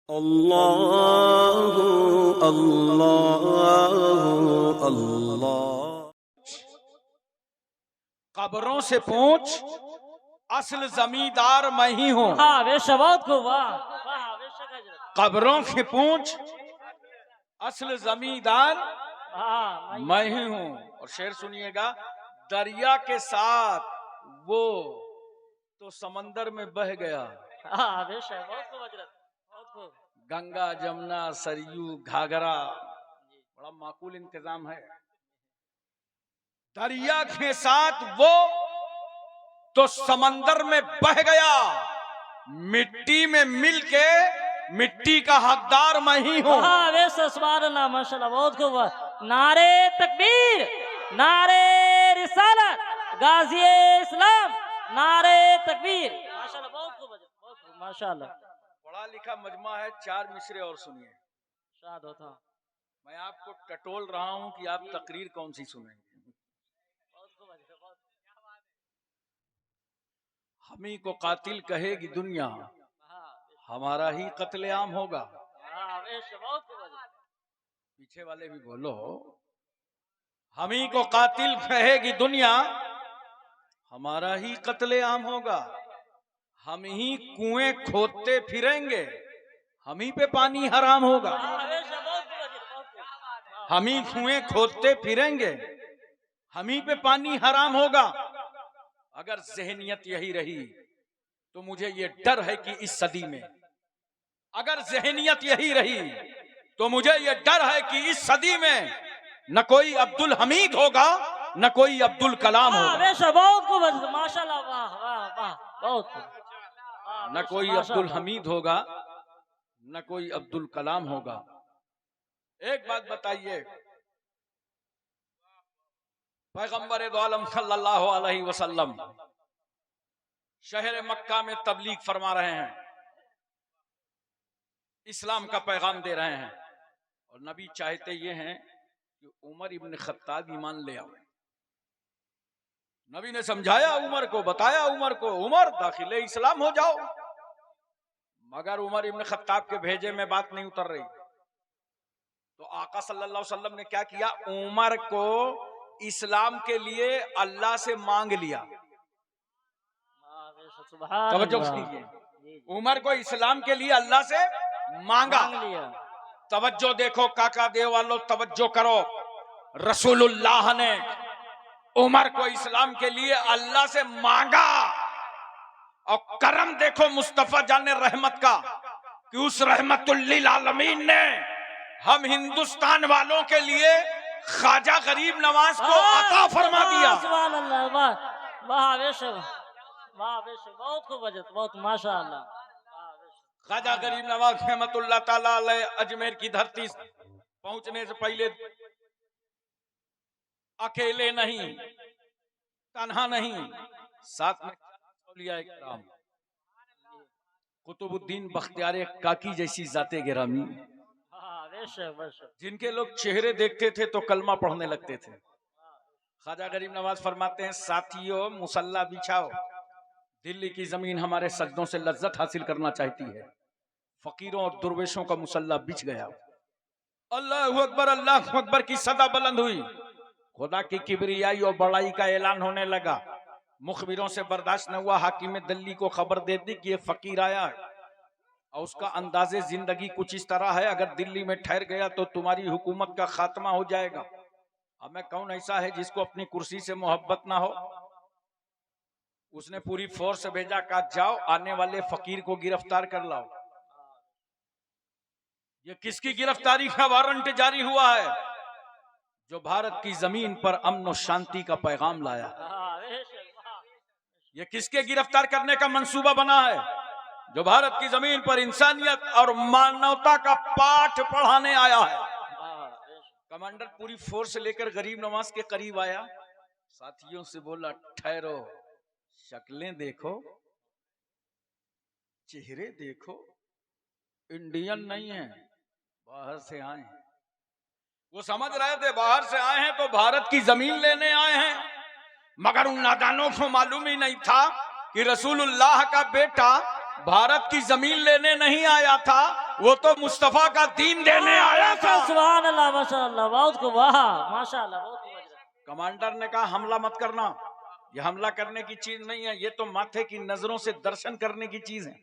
अल्लाह अल्लाह अल्लाह। कब्रों से पूछ, असल जमींदार मैं ही हूँ। कब्रों से पूछ, असल जमींदार मैं ही हूँ। और शेर सुनिएगा, दरिया के साथ वो तो समंदर में बह गया। गंगा जमुना सरयू घाघरा, बड़ा माकूल इंतजाम है। दरिया के साथ वो तो समंदर में बह गया, मिट्टी में मिलके मिट्टी का हकदार मैं ही हूँ। माशाल्लाह, बहुत खूब। नारे तकबीर, नारे रिसालत, गाज़ी इस्लाम, नारे तकबीर। माशाल्लाह, बहुत खूब, बहुत खूब, माशाल्लाह। पढ़ा लिखा मजमा है, 4 मिसरे और सुनिए। शाद होता। मैं आपको टटोल रहा हूं कि आप तकरीर कौन सी सुनेंगे। हमी को कातिल कहेगी दुनिया, हमारा ही कत्लेआम होगा। पीछे वाले भी बोलो, हमी को कातिल कहेगी दुनिया, हमारा ही कत्लेआम होगा। हम ही कुएं खोदते फिरेंगे, हम ही पे पानी हराम होगा। हम ही कुएं खोदते फिरेंगे, हम ही पे पानी हराम होगा। अगर ज़हनियत यही रही तो मुझे ये डर है कि इस सदी में, अगर ज़हनियत यही रही तो मुझे ये डर है कि इस सदी में न कोई अब्दुल हमीद होगा, न कोई अब्दुल कलाम होगा। बहुत माशाल्लाह, वाह वाह वाह, बहुत। न कोई अब्दुल हमीद होगा, न कोई अब्दुल कलाम होगा। एक बात बताइए, पैगंबर दो आलम सल्लल्लाहु अलैहि वसल्लम शहर मक्का में तबलीग फरमा रहे हैं, इस्लाम का पैगाम दे रहे हैं, और नबी चाहते ये हैं कि उमर इब्न खत्ताब ईमान ले आओ। नबी ने समझाया उमर को, बताया उमर को, उमर दाखिले इस्लाम हो जाओ। मगर उमर इब्न खत्ताब के भेजे में बात नहीं उतर रही। तो आका सल्लल्लाहु अलैहि वसल्लम ने क्या किया, उमर को इस्लाम के लिए अल्लाह से मांग लिया। तवज्जो कीजिए, उमर को इस्लाम के लिए अल्लाह से मांगा। तवज्जो देखो काका देव वालों, तवज्जो करो। रसूलुल्लाह ने उमर को इस्लाम के लिए अल्लाह से मांगा। और करम देखो मुस्तफा जाने रहमत का, कि उस रहमतुल लिल आलमीन ने हम हिंदुस्तान वालों के लिए ख्वाजा गरीब नवाज को अता फरमा दिया। बहुत खूब, बहुत माशाअल्लाह। ख्वाजा गरीब नवाज रहमतुल्लाह ताला अलैह अजमेर की धरती पहुंचने से पहले अकेले नहीं, तन्हा नहीं, साथ में कुतुबुद्दीन बख्तियार काकी जैसी जाते गिरामी, जिनके लोग चेहरे देखते थे तो कलमा पढ़ने लगते थे। ख्वाजा गरीब नवाज फरमाते हैं, साथियों मुसल्ला बिछाओ, दिल्ली की जमीन हमारे सजदों से लज्जत हासिल करना चाहती है। फकीरों और दुर्वेशों का मुसल्ला बिछ गया। अल्लाहु अकबर की सदा बुलंद हुई। खुदा की किबरियाई और बड़ाई का ऐलान होने लगा। मुखबिरों से बर्दाश्त न हुआ, हाकिम दिल्ली को खबर दे दी कि ये फकीर आया है और उसका अंदाजे जिंदगी कुछ इस तरह है, अगर दिल्ली में ठहर गया तो तुम्हारी हुकूमत का खात्मा हो जाएगा। अब मैं कौन ऐसा है जिसको अपनी कुर्सी से मोहब्बत ना हो। उसने पूरी फोर्स भेजा, कहा जाओ आने वाले फकीर को गिरफ्तार कर लाओ। ये किसकी गिरफ्तारी का वारंट जारी हुआ है? जो भारत की जमीन पर अमन और शांति का पैगाम लाया। ये किसके गिरफ्तार करने का मंसूबा बना है? जो भारत की जमीन पर इंसानियत और मानवता का पाठ पढ़ाने आया है। कमांडर पूरी फोर्स लेकर गरीब नवाज के करीब आया, साथियों से बोला, ठहरो, शक्लें देखो, चेहरे देखो, इंडियन नहीं है, बाहर से आए हैं। वो समझ रहे थे बाहर से आए हैं तो भारत की जमीन लेने आए हैं, मगर उन नादानों को मालूम ही नहीं था कि रसूलुल्लाह का बेटा भारत की जमीन लेने नहीं आया था, वो तो मुस्तफा का दीन देने आया था। सुभान अल्लाह माशाअल्लाह बहुत खूब वाह माशाअल्लाह बहुत खूब हजरत। कमांडर ने कहा हमला मत करना, ये हमला करने की चीज नहीं है, ये तो माथे की नजरों से दर्शन करने की चीज है।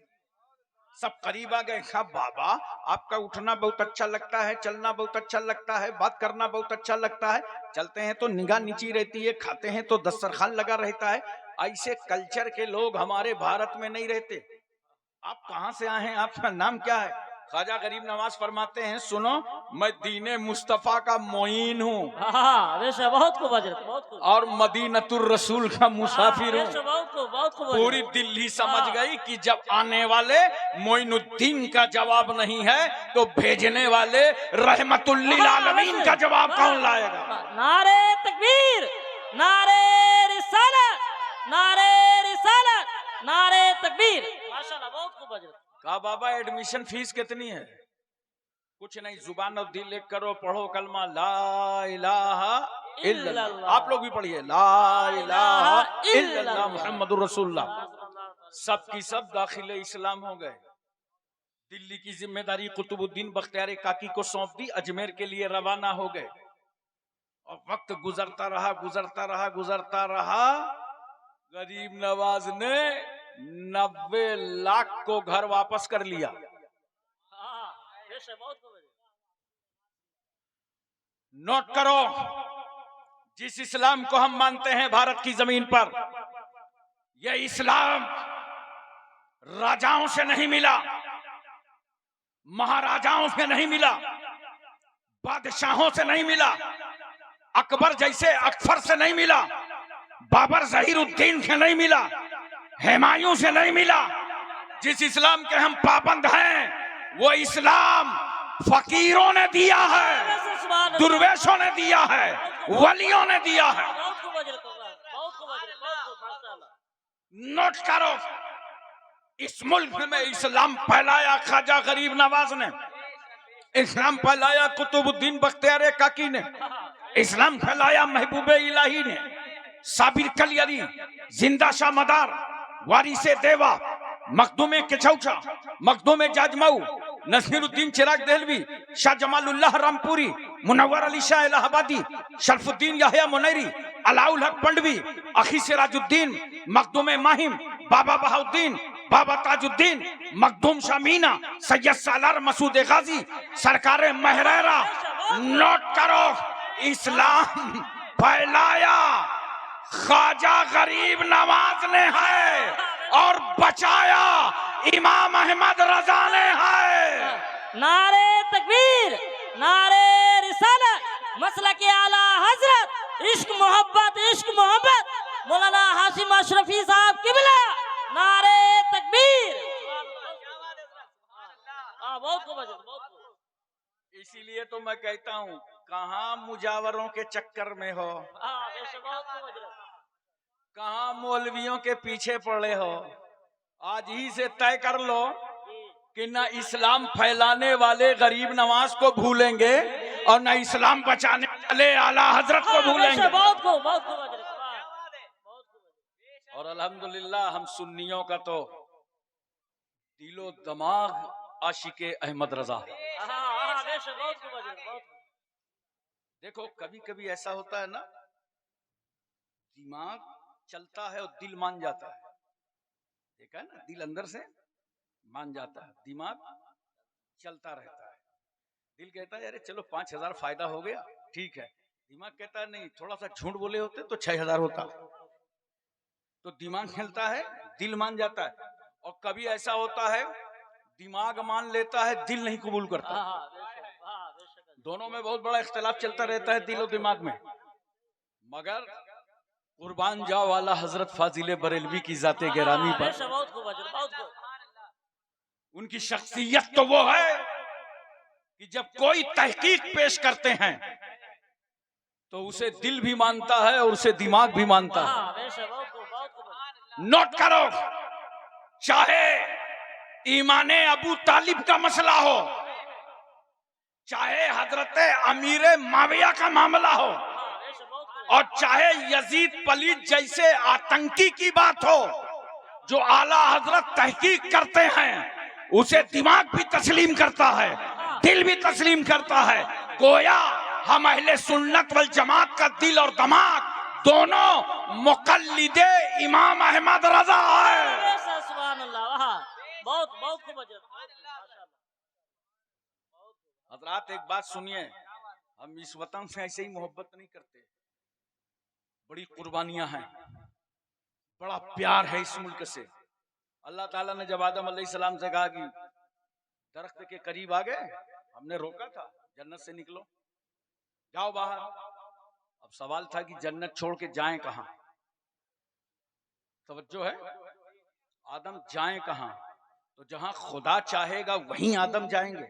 सब करीब आ गए। कहा बाबा आपका उठना बहुत अच्छा लगता है, चलना बहुत अच्छा लगता है, बात करना बहुत अच्छा लगता है, चलते हैं तो निगाह नीची रहती है, खाते हैं तो दस्तरखान लगा रहता है, ऐसे कल्चर के लोग हमारे भारत में नहीं रहते। आप कहां से आए हैं, आपका नाम क्या है? ख्वाजा गरीब नवाज फरमाते हैं सुनो, मैं दीने मुस्तफा का मोइन हूँ हाँ वैसे बहुत खूब हजरत बहुत खूब। और मदीनतुर रसूल का मुसाफिर वैसे हूँ। बहुत खूब पूरी हजरत। दिल्ली समझ गई कि जब आने वाले मोइनुद्दीन का जवाब नहीं है तो भेजने वाले रहमतुल्लिल आलमीन का जवाब कौन लाएगा। नारे तकबीर, नारे रिसालत, नारे रिसालत, नारे तकबीर माशाअल्लाह बहुत खूब हजरत। कहा बाबा एडमिशन फीस कितनी है? कुछ नहीं, जुबान और दिल एक करो, पढ़ो कलमा ला इलाहा इल्लल्लाह। आप लोग भी पढ़िए ला इलाहा इल्लल्लाह मुहम्मदुर रसूलुल्लाह। सब की सब दाखिले इस्लाम हो गए। दिल्ली की जिम्मेदारी कुतुबुद्दीन बख्तियार काकी को सौंप दी, अजमेर के लिए रवाना हो गए। और वक्त गुजरता रहा गुजरता रहा गुजरता रहा, गरीब नवाज ने 90 लाख को घर वापस कर लिया। नोट करो, जिस इस्लाम को हम मानते हैं भारत की जमीन पर, यह इस्लाम राजाओं से नहीं मिला, महाराजाओं से नहीं मिला, बादशाहों से नहीं मिला, अकबर जैसे अकबर से नहीं मिला, बाबर जहीरुद्दीन से नहीं मिला, हुमायूं से नहीं मिला। जिस इस्लाम के हम पाबंद हैं वो इस्लाम फकीरों ने दिया है, दुर्वेशों ने दिया है, वलियों ने दिया है। नोट करो, इस मुल्क में इस्लाम फैलाया ख्वाजा गरीब नवाज ने, इस्लाम फैलाया कुतुबुद्दीन बख्तियार काकी ने, इस्लाम फैलाया महबूबे इलाही ने, साबिर कलियरी, जिंदा शाह मदार, वारिसे देवा, मखदूमे किचौचा, मखदूमे जाजमऊ, नसीरुद्दीन चिराग देहलवी, शाह जमालुल्लाह रामपुरी, मुनव्वर अली शाह इलाहाबादी, शरफुद्दीन याहिया मुनैरी, अलाउल हक पंडवी, अखी सिराजुद्दीन, मखदूमे माहिम, बाबा बहाउद्दीन, बाबा ताजुद्दीन, मखदूम शाह मीना, सैयद सालार मसूद गाजी, सरकारे महरेरा। नोट करो, इस्लाम फैलाया ख्वाजा गरीब नवाज ने है और बचाया इमाम अहमद रजा ने है। नारे तकबीर, नारे रिसालत, मसला के आला हजरत, इश्क मोहब्बत मौलाना हाशिम अशरफी साहब किबला। नारे तकबीर। बहुत खूब बहुत खूब। इसीलिए तो मैं कहता हूँ, कहाँ मुजावरों के चक्कर में हो, कहाँ मौलवियों के पीछे पड़े हो। आज ही से तय कर लो कि न इस्लाम फैलाने वाले गरीब नवाज को भूलेंगे और न इस्लाम बचाने वाले आला हजरत को भूलेंगे। बहुत खूब और अल्हम्दुलिल्लाह हम सुन्नियों का तो दिलो दिमाग आशिके अहमद रजा है। देखो कभी कभी ऐसा होता है ना, दिमाग चलता है और दिल मान जाता है। देखा है ना, दिल अंदर से मान जाता है, दिमाग चलता रहता है। दिल कहता है अरे चलो 5000 फायदा हो गया, ठीक है। दिमाग कहता है नहीं, थोड़ा सा झूठ बोले होते तो 6000 होता। तो दिमाग खेलता है, दिल मान जाता है। और कभी ऐसा होता है दिमाग मान लेता है, दिल नहीं कबूल करता। दोनों में बहुत बड़ा इख्तिलाफ चलता रहता है दिल और दिमाग में। मगर कुर्बान जाओ वाला हजरत फाजिले बरेलवी की जाते गिरामी पर, उनकी शख्सियत तो वो है कि जब कोई तहकीक पेश करते हैं तो उसे दिल भी मानता है और उसे दिमाग भी मानता है। नोट करो, चाहे ईमाने अबू तालिब का मसला हो, चाहे हजरत अमीर माविया का मामला हो, और चाहे यजीद पलीद जैसे आतंकी की बात हो, जो आला हजरत तहकीक करते हैं उसे दिमाग भी तस्लीम करता है, दिल भी तस्लीम करता है। गोया हम अहले सुन्नत वल जमात का दिल और दिमाग दोनों मुकल्लिदे इमाम अहमद रजा है। सुभान अल्लाह, वाह, बहुत बहुत खूब हजरत, माशाल्लाह। हजरात एक बात सुनिए, हम इस वतन से ऐसे ही मोहब्बत नहीं करते, बड़ी कुर्बानियां हैं, बड़ा प्यार है इस मुल्क से। अल्लाह ताला ने जब आदम अलैहिस्सलाम से कहा कि दरख्त के करीब आ गए, हमने रोका था जन्नत से निकलो, जाओ बाहर। अब सवाल था कि जन्नत छोड़ के जाएं कहां? तवज्जो है, आदम जाएं कहां? तो जहां खुदा चाहेगा वहीं आदम जाएंगे।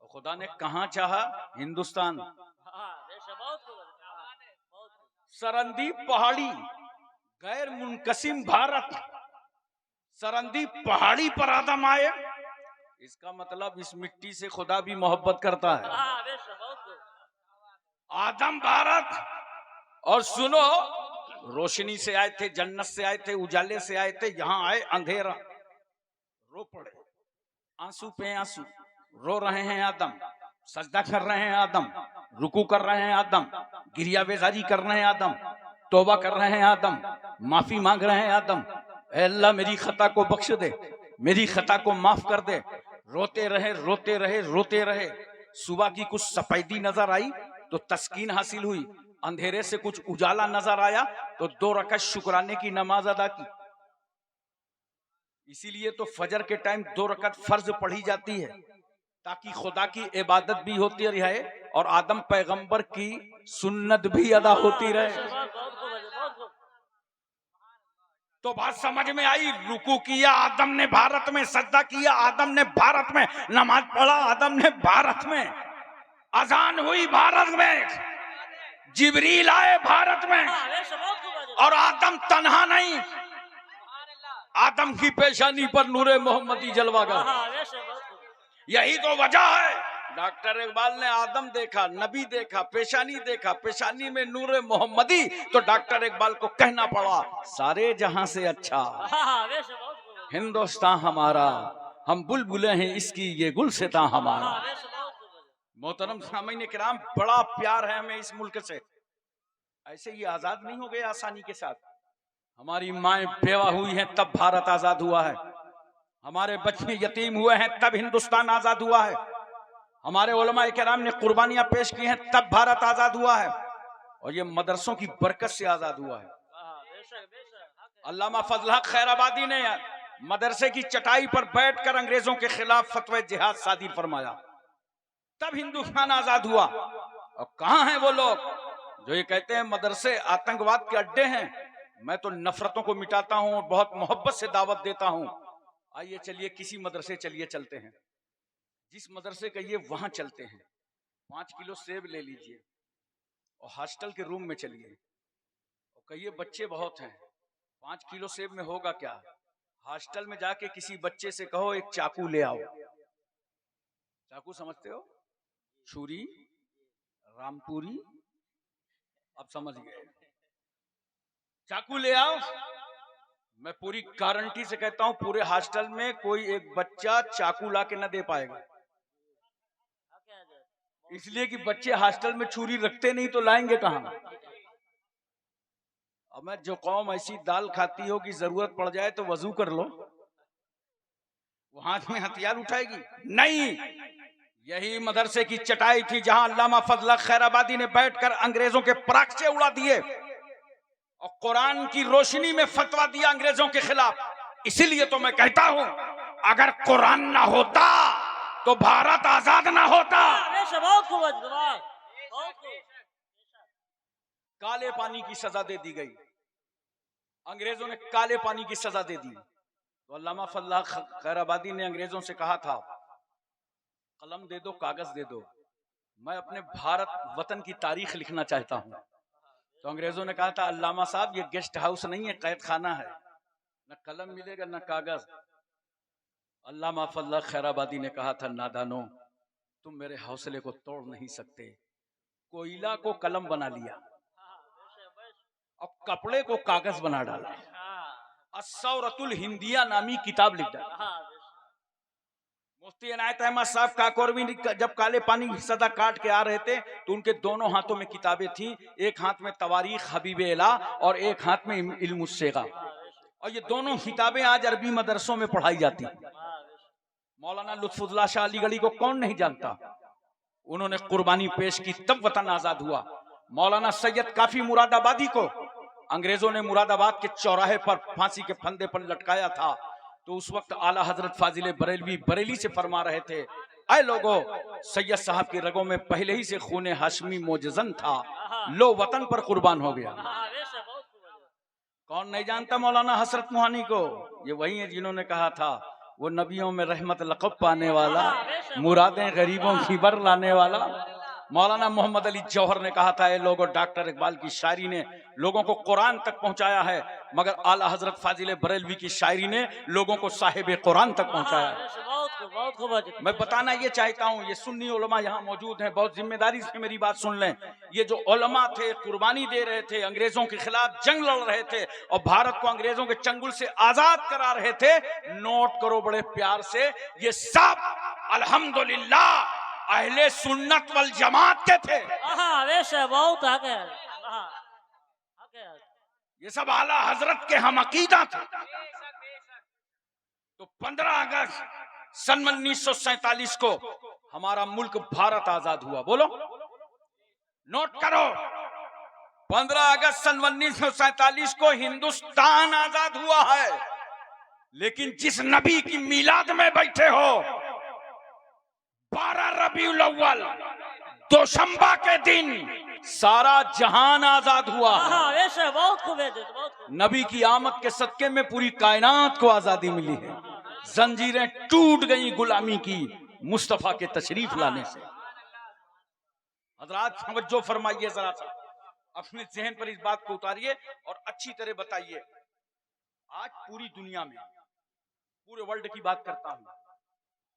और खुदा ने कहां चाहा? हिंदुस्तान। बहुत खूब, बहुत खूब। सरंदीप पहाड़ी, गैर मुनकसिम भारत, सरंदीप पहाड़ी पर आदम आए। इसका मतलब इस मिट्टी से खुदा भी मोहब्बत करता है। बहुत खूब। आदम भारत। और सुनो, रोशनी से आए थे, जन्नत से आए थे, उजाले से आए थे, यहां आए अंधेरा, रो पड़े, आंसू पे आंसू, रो रहे हैं आदम, सजदा कर रहे हैं आदम, रुकू कर रहे हैं आदम, गिरिया बेजारी कर रहे हैं आदम, तौबा कर रहे हैं आदम, माफी मांग रहे हैं आदम, ऐ अल्लाह मेरी खता को बख्श दे, मेरी खता को माफ कर दे। रोते रहे रोते रहे रोते रहे। सुबह की कुछ सफेदी नजर आई तो तस्कीन हासिल हुई, अंधेरे से कुछ उजाला नजर आया तो 2 रकात शुक्राने की नमाज अदा की। इसीलिए तो फजर के टाइम 2 रकात फर्ज पढ़ी जाती है, ताकि खुदा की इबादत भी होती रहे और आदम पैगंबर की सुन्नत भी अदा होती रहे। बहुत खूब हजरत, बहुत खूब। तो बात समझ में आई। रुकू किया आदम ने भारत में, सजदा किया आदम ने भारत में, नमाज पढ़ा आदम ने भारत में, अजान हुई भारत में, जिब्रील आए भारत में। बहुत खूब हजरत। और आदम तन्हा नहीं, आदम की पेशानी पर नूरे मोहम्मदी जलवागा। बहुत खूब। यही तो वजह है, डॉक्टर इकबाल ने आदम देखा, नबी देखा, पेशानी देखा, पेशानी में नूरे मोहम्मदी, तो डॉक्टर इकबाल को कहना पड़ा सारे जहां से अच्छा बहुत खूब। हिंदुस्तान हमारा, हम बुलबुलें हैं इसकी ये गुलसितां हमारा। बहुत खूब। मोहतरम सामीन किराम, बड़ा प्यार है हमें इस मुल्क से। ऐसे ये आजाद नहीं हो गए आसानी के साथ। हमारी माएं बेवा हुई हैं तब भारत आजाद हुआ है, हमारे बच्चे यतीम हुए हैं तब हिंदुस्तान आजाद हुआ है, हमारे उलमा किराम ने कुर्बानियां पेश की हैं तब भारत आजाद हुआ है, और ये मदरसों की बरकत से आजाद हुआ है। अल्लामा फजल हक खैराबादी ने मदरसे की चटाई पर बैठकर अंग्रेजों के खिलाफ फतवा जिहाद सादिर फरमाया, तब हिंदुस्तान आजाद हुआ। और कहां हैं वो लोग जो ये कहते हैं मदरसे आतंकवाद के अड्डे हैं? मैं तो नफरतों को मिटाता हूं और बहुत मोहब्बत से दावत देता हूं। आइए चलिए किसी मदरसे चलिए चलते हैं, जिस मदरसे कहिए वहां चलते हैं, 5 किलो सेब ले लीजिए और हॉस्टल के रूम में चलिए और कहिए बच्चे बहुत हैं, 5 किलो सेब में होगा क्या? हॉस्टल में जाके किसी बच्चे से कहो एक चाकू ले आओ। चाकू समझते हो? छुरी, रामपुरी, अब समझ गए। चाकू ले आओ। मैं पूरी गारंटी से कहता हूं पूरे हॉस्टल में कोई एक बच्चा चाकू ला के न दे पाएगा, इसलिए कि बच्चे हॉस्टल में छुरी रखते नहीं तो लाएंगे कहां? अब मैं जो कौम ऐसी दाल खाती हो कि जरूरत पड़ जाए तो वजू कर लो, वो हाथ में हथियार उठाएगी? नहीं। यही मदरसे की चटाई थी जहां अल्लामा फजल हक खैराबादी ने बैठकर अंग्रेजों के पराक्से उड़ा दिए और कुरान की रोशनी में फतवा दिया अंग्रेजों के खिलाफ। इसीलिए तो मैं कहता हूं अगर कुरान ना होता तो भारत आजाद ना होता। काले पानी की सजा दे दी गई, अंग्रेजों ने काले पानी की सजा दे दी। तो अल्लामा फजल हक खैराबादी ने अंग्रेजों से कहा था कलम दे दो, कागज दे दो, मैं अपने भारत वतन की तारीख लिखना चाहता हूं। तो अंग्रेजों ने कहा था अल्लामा साहब ये गेस्ट हाउस नहीं है, कैद खाना है, न कलम मिलेगा न कागज। अल्लामा फजल हक खैराबादी ने कहा था नादानो, तुम मेरे हौसले को तोड़ नहीं सकते। कोयला को कलम बना लिया और कपड़े को कागज बना डाला, अस्सौरतुल हिंदिया नामी किताब लिख डाला। मुफ्ती इनायत अहमद साहब काकोरवी जब काले पानी की सदा काट के आ रहे थे तो उनके दोनों हाथों में किताबें थी, एक हाथ में तवारीख हबीब इला और एक हाथ में इल्मुस्सेगा, और ये दोनों किताबें आज अरबी मदरसों में पढ़ाई जाती। मौलाना लुत्फुल्लाह शाह अलीगढ़ी को कौन नहीं जानता, उन्होंने कुर्बानी पेश की तब वतन आजाद हुआ। मौलाना सैयद काफी मुरादाबादी को अंग्रेजों ने मुरादाबाद के चौराहे पर फांसी के फंदे पर लटकाया था, तो उस वक्त आला हजरत फाजिल बरेलवी बरेली से फरमा रहे थे, ऐ लोगो, सैयद साहब की रगों में पहले ही से खूने हाशमी मोजजन था, लो वतन पर कुर्बान हो गया। कौन नहीं जानता मौलाना हसरत मुहानी को? ये वही है जिन्होंने कहा था वो नबियों में रहमत लक़ब पाने वाला, मुरादें गरीबों की बर लाने वाला। मौलाना मोहम्मद अली जौहर ने कहा था, ये लोगों, डॉक्टर इकबाल की शायरी ने लोगों को कुरान तक पहुंचाया है, मगर आला हजरत फाजिल बरेलवी की शायरी ने लोगों को साहिब कुरान तक पहुंचाया है। मैं बताना ये चाहता हूँ, ये सुन्नी उलमा यहाँ मौजूद हैं, बहुत जिम्मेदारी से मेरी बात सुन लें। ये जो उलमा थे, कुर्बानी दे रहे थे, अंग्रेजों के खिलाफ जंग लड़ रहे थे और भारत को अंग्रेजों के चंगुल से आजाद करा रहे थे, नोट करो बड़े प्यार से, ये सब अल्हम्दुलिल्लाह अहले सुन्नत वल जमात के थे। बहुत आगे। ये सब आला हजरत के हम अकीदा थे। तो 15 अगस्त सन 1947 को हमारा मुल्क भारत आजाद हुआ। बोलो, नोट करो, 15 अगस्त सन 1947 को हिंदुस्तान आजाद हुआ है। लेकिन जिस नबी की मिलाद में बैठे हो, 12 रबीउल अव्वल दोशंबा के दिन सारा जहान आजाद हुआ है। बहुत खूब है, नबी की आमद के सदके में पूरी कायनात को आजादी मिली है। जंजीरें टूट गई गुलामी की मुस्तफा के तशरीफ लाने से। हजरात तवज्जो फरमाइए, जरा सा अपने जहन पर इस बात को उतारिए और अच्छी तरह बताइए। आज पूरी दुनिया में, पूरे वर्ल्ड की बात करता हूं,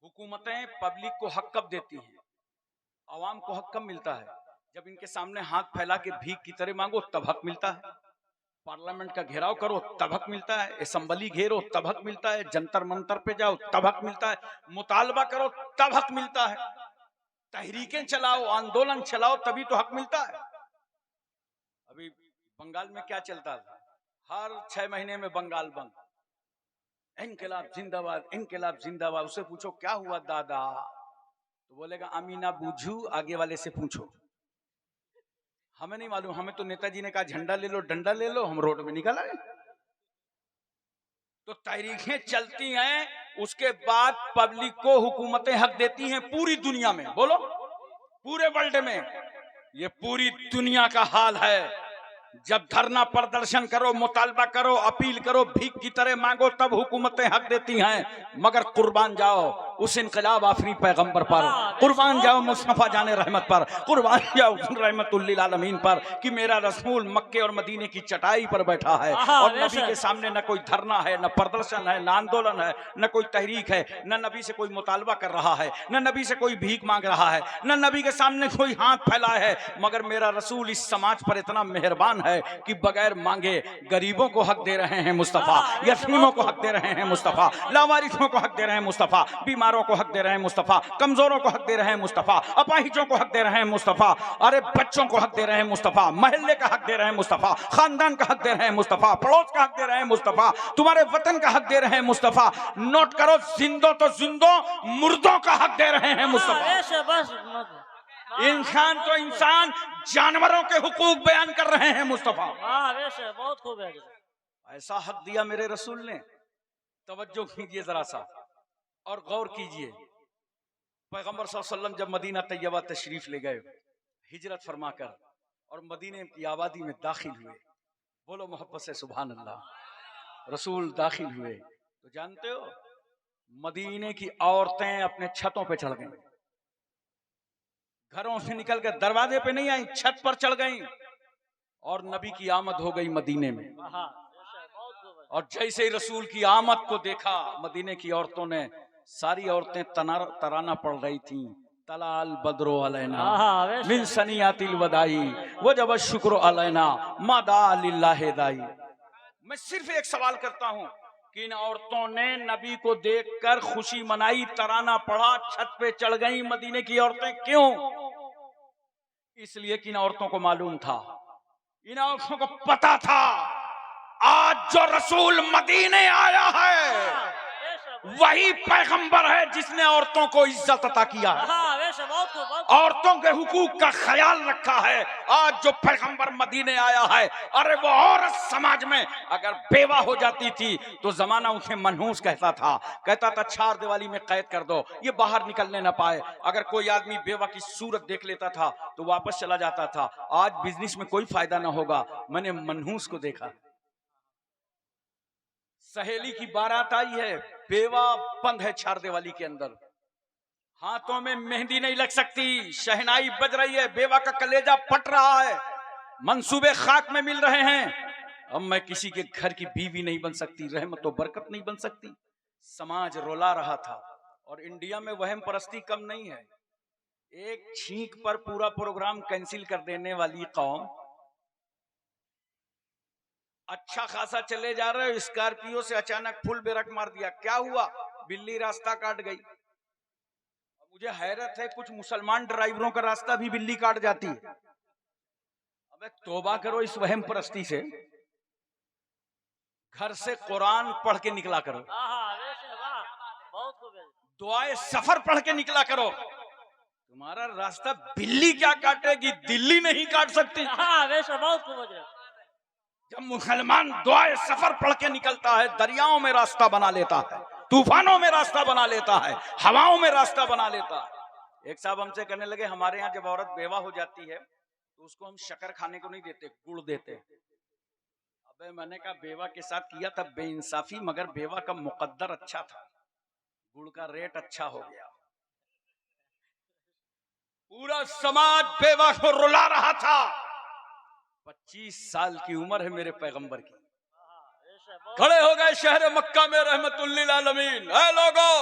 हुकूमतें पब्लिक को हक कब देती हैं? आवाम को हक कब मिलता है? जब इनके सामने हाथ फैला के भीख की तरह मांगो तब हक मिलता है। पार्लियामेंट का घेराव करो तब हक मिलता है। असेंबली घेरो तब हक मिलता है। जंतर मंतर पे जाओ तब हक मिलता है। मुतालबा करो तब हक मिलता है। तहरीकें चलाओ, आंदोलन चलाओ, तभी तो हक मिलता है। अभी बंगाल में क्या चलता था? हर 6 महीने में बंगाल बंद, इनकलाब जिंदाबाद, इनकलाब जिंदाबाद। उससे पूछो क्या हुआ दादा, तो बोलेगा अमीना बूझू, आगे वाले से पूछो। हमें नहीं मालूम, हमें तो नेताजी ने कहा झंडा ले लो, डंडा ले लो, हम रोड में निकल आए। तो तहरीकें चलती हैं, उसके बाद पब्लिक को हुकूमतें हक देती हैं पूरी दुनिया में। बोलो, पूरे वर्ल्ड में ये पूरी दुनिया का हाल है। जब धरना प्रदर्शन करो, मुतालबा करो, अपील करो, भीख की तरह मांगो, तब हुकूमतें हक देती हैं। मगर कुर्बान जाओ उस इनकलाब आफरी पैगंबर पर, कुर्बान जाओ मुस्तफा जाने रहमत पर, कुर्बान जाओ रहमतुल्लिल आलमीन पर कि मेरा रसूल मक्के और मदीने की चटाई पर बैठा है और नबी के सामने न कोई धरना है, न प्रदर्शन है, न आंदोलन है, न कोई तहरीक है, न नबी से कोई मुतालबा कर रहा है, न नबी से कोई भीख मांग रहा है, न नबी के सामने कोई हाथ फैला है। मगर मेरा रसूल इस समाज पर इतना मेहरबान है कि बगैर मांगे गरीबों को हक दे रहे हैं मुस्तफा, यतीमों को हक दे रहे हैं मुस्तफा, लावारिसों को हक दे रहे हैं मुस्तफा, बीमारों को हक दे रहे हैं मुस्तफा, कमजोरों को हक दे रहे हैं मुस्तफा, अपाहिजों को हक दे रहे हैं मुस्तफा, अरे बच्चों को हक दे रहे हैं मुस्तफा, महल्ले का हक दे रहे हैं मुस्तफा, खानदान का हक दे रहे हैं मुस्तफा, पड़ोस का हक दे रहे हैं मुस्तफा, तुम्हारे वतन का हक दे रहे हैं मुस्तफा। नोट करो, जिंदों तो जिंदों, मुर्दों का हक दे रहे हैं मुस्तफा। इंसान तो इंसान, जानवरों के हुकूक बयान कर रहे हैं मुस्तफा। बहुत खूब है। ऐसा हक दिया मेरे रसूल ने। तवज्जो कीजिए जरा सा और गौर कीजिए। पैगंबर सल्लल्लाहु अलैहि वसल्लम जब मदीना तैयबा तशरीफ ले गए, हिजरत फरमाकर, और मदीने की आबादी में दाखिल हुए, बोलो मोहब्बत से सुभान अल्लाह। रसूल दाखिल हुए तो जानते हो, मदीने की औरतें अपने छतों पे चढ़ गईं, घरों से निकलकर दरवाजे पे नहीं आई, छत पर चढ़ गईं, और नबी की आमद हो गई मदीने में। और जैसे ही रसूल की आमद को देखा, मदीने की औरतों ने, सारी औरतें तराना पढ़ रही थीं, तलाल बदरो अलैना मिन सनियातिल वदाई वजब शुक्र अलैना मादा लिल्लाहि दाई। मैं सिर्फ एक सवाल करता हूं, किन औरतों ने नबी को देखकर खुशी मनाई, तराना पड़ा, छत पे चढ़ गई मदीने की औरतें। क्यों? इसलिए कि इन औरतों को मालूम था, इन औरतों को पता था आज जो रसूल मदीने आया है वही पैगंबर है जिसने औरतों को इज्जत अता किया है, हाँ वैसे बहुत खूब, बहुत औरतों के हुकूक का ख्याल रखा है। आज जो पैगंबर मदीने आया है, अरे वो औरत समाज में अगर बेवा हो जाती थी तो जमाना उसे मनहूस कहता था, कहता था 4 दीवारी में कैद कर दो, ये बाहर निकलने ना पाए। अगर कोई आदमी बेवा की सूरत देख लेता था तो वापस चला जाता था। आज बिजनेस में कोई फायदा ना होगा, मैंने मनहूस को देखा। सहेली की बारात आई है, बेवा बंद है 4 दीवारी के अंदर, हाथों में मेहंदी नहीं लग सकती, शहनाई बज रही है, बेवा का कलेजा फट रहा है, मंसूबे खाक में मिल रहे हैं। अब मैं किसी के घर की बीवी नहीं बन सकती, रहमत और बरकत नहीं बन सकती। समाज रोला रहा था। और इंडिया में वहम परस्ती कम नहीं है, एक छींक पर पूरा प्रोग्राम कैंसिल कर देने वाली कौम। अच्छा खासा चले जा रहे हो, स्कॉर्पियो से अचानक फुल ब्रेक मार दिया, क्या हुआ? बिल्ली रास्ता काट गई। मुझे हैरत है, कुछ मुसलमान ड्राइवरों का रास्ता भी बिल्ली काट जाती है। अबे तौबा करो इस वहम परस्ती से, घर से कुरान पढ़ के निकला करो, हाँ वैसे वाह बहुत खूब है। दुआए सफर पढ़ के निकला करो। तुम्हारा रास्ता बिल्ली क्या काटेगी, दिल्ली नहीं काट सकती। हाँ वैसे बहुत खूब है। जब मुसलमान दुआए सफर पढ़ के निकलता है, दरियाओं में रास्ता बना लेता है, तूफानों में रास्ता बना लेता है, हवाओं में रास्ता बना लेता है। एक साहब हमसे कहने लगे, हमारे यहाँ जब औरत बेवा हो जाती है तो उसको हम शक्कर खाने को नहीं देते, गुड़ देते। अबे मैंने कहा बेवा के साथ किया था बेइंसाफी, मगर बेवा का मुकद्दर अच्छा था, गुड़ का रेट अच्छा हो गया। पूरा समाज बेवा को रुला रहा था। 25 साल की उम्र है मेरे पैगंबर की, खड़े हो गए शहर मक्का में रहमतुल्लिल आलमीन। ऐ लोगो,